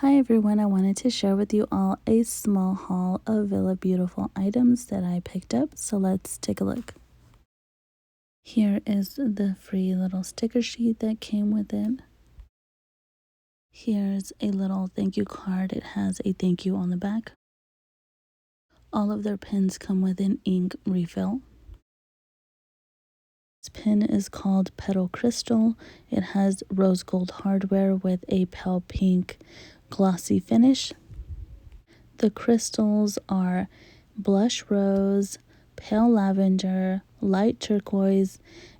Hi everyone, I wanted to share with you all a small haul of Villabeautifful items that I picked up, so let's take a look. Here is the free little sticker sheet that came with it. Here's a little thank you card. It has a thank you on the back. All of their pens come with an ink refill. This pen is called Petal Crystal. It has rose gold hardware with a pale pink glossy finish. The crystals are blush rose, pale lavender, light turquoise,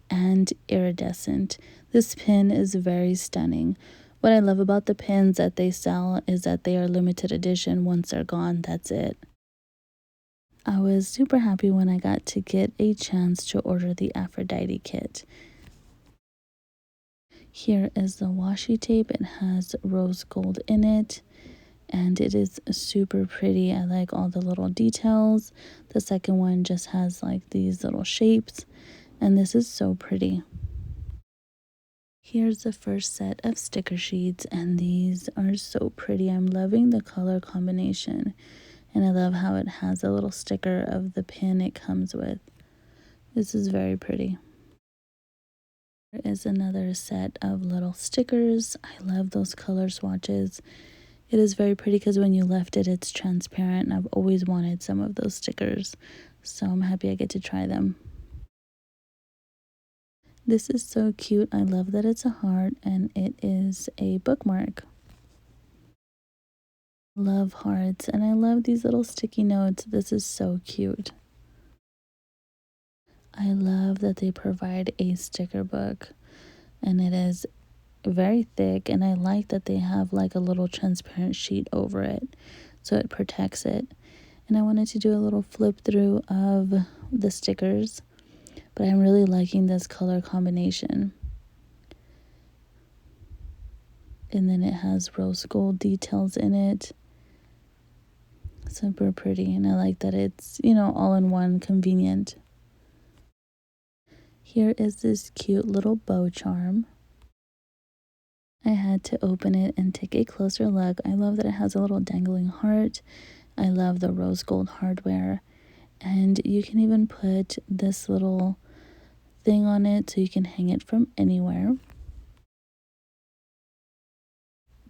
and iridescent. This pen is very stunning. What I love about the pens that they sell is that they are limited edition. Once they're gone, that's it. I was super happy when I got to get a chance to order the Aphrodite kit. Here is the washi tape. It has rose gold in it, and it is super pretty. I like all the little details. The second one just has like these little shapes, and this is so pretty. Here's the first set of sticker sheets, and these are so pretty. I'm loving the color combination, and I love how it has a little sticker of the pin it comes with. This is very pretty. There is another set of little stickers. I love those color swatches. It is very pretty because when you lift it, it's transparent, and I've always wanted some of those stickers, so I'm happy I get to try them. This is so cute. I love that it's a heart and it is a bookmark. Love hearts, and I love these little sticky notes. This is so cute. I love that they provide a sticker book, and it is very thick, and I like that they have like a little transparent sheet over it so it protects it. And I wanted to do a little flip through of the stickers, but I'm really liking this color combination. And then it has rose gold details in it. Super pretty, and I like that it's, all in one, convenient. Here is this cute little bow charm. I had to open it and take a closer look. I love that it has a little dangling heart. I love the rose gold hardware, and you can even put this little thing on it so you can hang it from anywhere.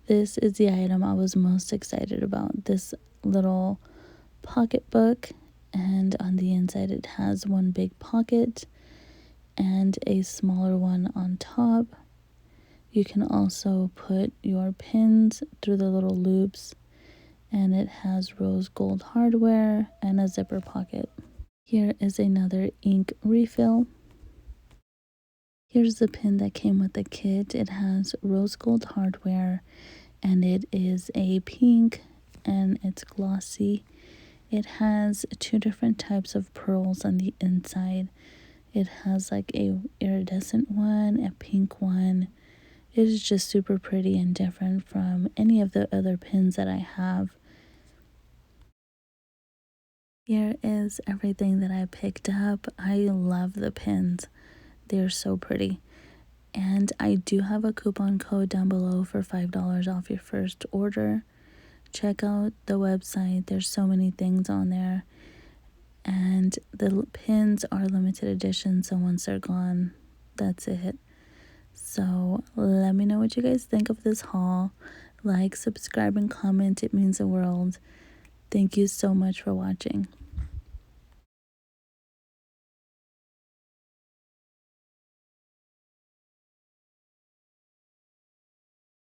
This is the item I was most excited about, this little pocketbook, and on the inside it has one big pocket and a smaller one on top. You can also put your pins through the little loops, and it has rose gold hardware and a zipper pocket. Here is another ink refill. Here's the pin that came with the kit. It has rose gold hardware, and it is a pink, and it's glossy. It has two different types of pearls on the inside. It has like a iridescent one, a pink one. It is just super pretty and different from any of the other pins that I have. Here is everything that I picked up. I love the pins. They're so pretty. And I do have a coupon code down below for $5 off your first order. Check out the website. There's so many things on there. And the pins are limited edition, so once they're gone, that's it. So let me know what you guys think of this haul. Like, subscribe, and comment. It means the world. Thank you so much for watching.